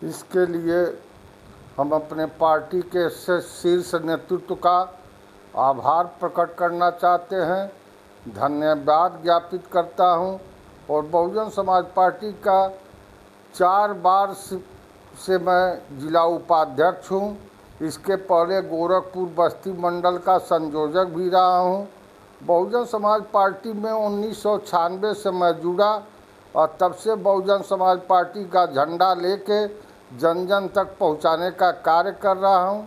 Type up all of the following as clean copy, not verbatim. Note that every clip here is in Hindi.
इसके लिए हम अपने पार्टी के शीर्ष नेतृत्व का आभार प्रकट करना चाहते हैं, धन्यवाद ज्ञापित करता हूं। और बहुजन समाज पार्टी का 4 बार से मैं जिला उपाध्यक्ष हूं। इसके पहले गोरखपुर बस्ती मंडल का संयोजक भी रहा हूं। बहुजन समाज पार्टी में 1996 से मैं जुड़ा और तब से बहुजन समाज पार्टी का झंडा लेके जन जन तक पहुंचाने का कार्य कर रहा हूं।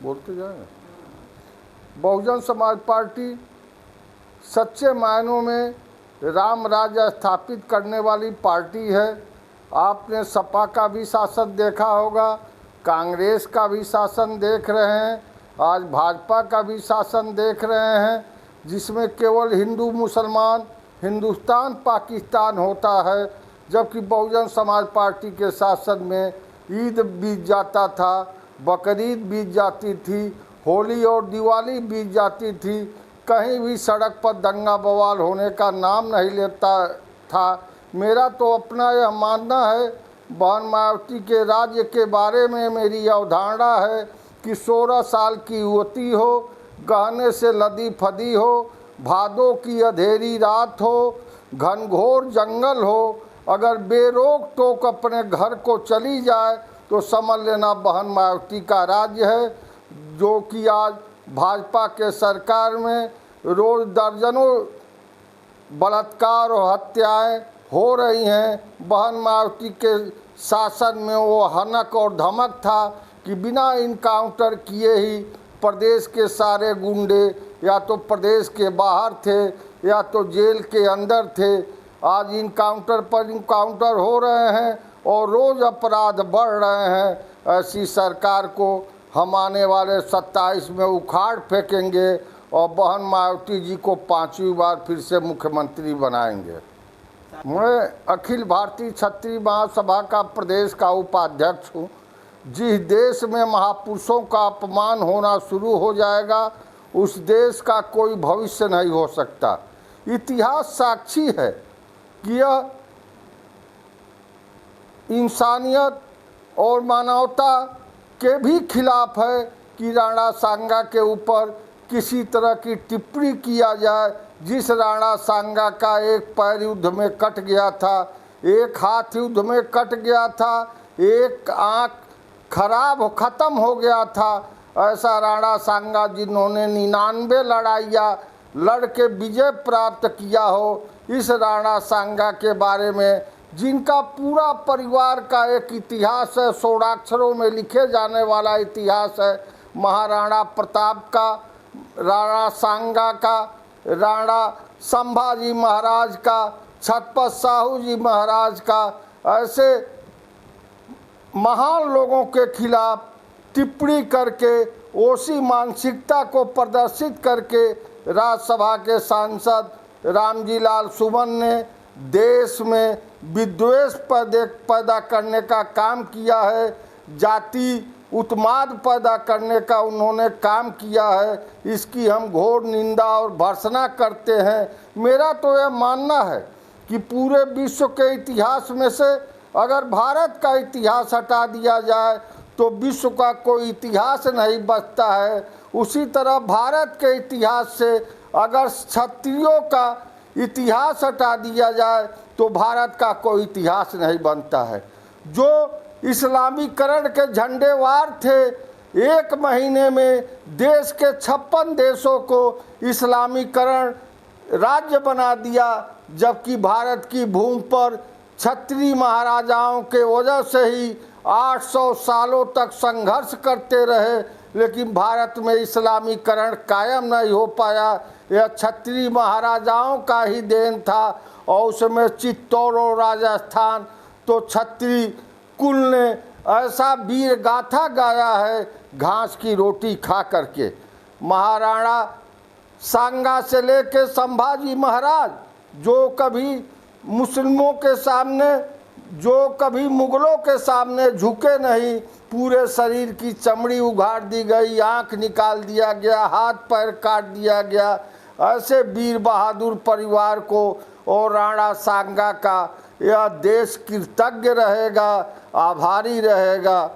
बोलते जाए, बहुजन समाज पार्टी सच्चे मायनों में राम राज्य स्थापित करने वाली पार्टी है। आपने सपा का भी शासन देखा होगा, कांग्रेस का भी शासन देख रहे हैं, आज भाजपा का भी शासन देख रहे हैं, जिसमें केवल हिंदू मुसलमान, हिंदुस्तान पाकिस्तान होता है। जबकि बहुजन समाज पार्टी के शासन में ईद बीत जाता था, बकरीद बीत जाती थी, होली और दिवाली बीत जाती थी, कहीं भी सड़क पर दंगा बवाल होने का नाम नहीं लेता था। मेरा तो अपना यह मानना है, बहन मायावती के राज्य के बारे में मेरी अवधारणा है कि 16 साल की युवती हो, गहने से लदी फदी हो, भादों की अंधेरी रात हो, घनघोर जंगल हो, अगर बेरोक टोक अपने घर को चली जाए तो समझ लेना बहन मायावती का राज्य है। जो कि आज भाजपा के सरकार में रोज दर्जनों बलात्कार और हत्याएं हो रही हैं। बहन मायावती के शासन में वो हनक और धमक था कि बिना इनकाउंटर किए ही प्रदेश के सारे गुंडे या तो प्रदेश के बाहर थे या तो जेल के अंदर थे। आज इनकाउंटर पर इनकाउंटर हो रहे हैं और रोज़ अपराध बढ़ रहे हैं। ऐसी सरकार को हम आने वाले 27 में उखाड़ फेंकेंगे और बहन मायावती जी को 5वीं बार फिर से मुख्यमंत्री बनाएंगे। मैं अखिल भारतीय क्षत्रिय महासभा का प्रदेश का उपाध्यक्ष हूँ। जिस देश में महापुरुषों का अपमान होना शुरू हो जाएगा, उस देश का कोई भविष्य नहीं हो सकता। इतिहास साक्षी है कि यह इंसानियत और मानवता के भी खिलाफ है कि राणा सांगा के ऊपर किसी तरह की टिप्पणी किया जाए। जिस राणा सांगा का एक पैर युद्ध में कट गया था, एक हाथ युद्ध में कट गया था, एक आँख खत्म हो गया था, ऐसा राणा सांगा जिन्होंने 99 लड़ाइयाँ लड़ के विजय प्राप्त किया हो, इस राणा सांगा के बारे में जिनका पूरा परिवार का एक इतिहास है, 16 अक्षरों में लिखे जाने वाला इतिहास है, महाराणा प्रताप का, राणा सांगा का, राणा संभाजी महाराज का, छत्रपति साहू जी महाराज का, ऐसे महान लोगों के खिलाफ टिप्पणी करके ओसी मानसिकता को प्रदर्शित करके राज्यसभा के सांसद रामजी लाल सुमन ने देश में विद्वेष पैदा करने का काम किया है, जाति उत्माद पैदा करने का उन्होंने काम किया है। इसकी हम घोर निंदा और भर्त्सना करते हैं। मेरा तो यह मानना है कि पूरे विश्व के इतिहास में से अगर भारत का इतिहास हटा दिया जाए तो विश्व का कोई इतिहास नहीं बचता है। उसी तरह भारत के इतिहास से अगर क्षत्रियों का इतिहास हटा दिया जाए तो भारत का कोई इतिहास नहीं बनता है। जो इस्लामीकरण के झंडेवार थे, 1 महीने में देश के 56 देशों को इस्लामीकरण राज्य बना दिया, जबकि भारत की भूमि पर क्षत्रिय महाराजाओं के वजह से ही 800 सालों तक संघर्ष करते रहे, लेकिन भारत में इस्लामीकरण कायम नहीं हो पाया। यह क्षत्रिय महाराजाओं का ही देन था और उसमें चित्तौड़ और राजस्थान तो क्षत्रिय कुल ने ऐसा वीर गाथा गाया है, घास की रोटी खा करके। महाराणा सांगा से लेके संभाजी महाराज जो कभी मुस्लिमों के सामने, जो कभी मुगलों के सामने झुके नहीं, पूरे शरीर की चमड़ी उघाड़ दी गई, आंख निकाल दिया गया, हाथ पैर काट दिया गया, ऐसे वीर बहादुर परिवार को और राणा सांगा का यह देश कृतज्ञ रहेगा, आभारी रहेगा।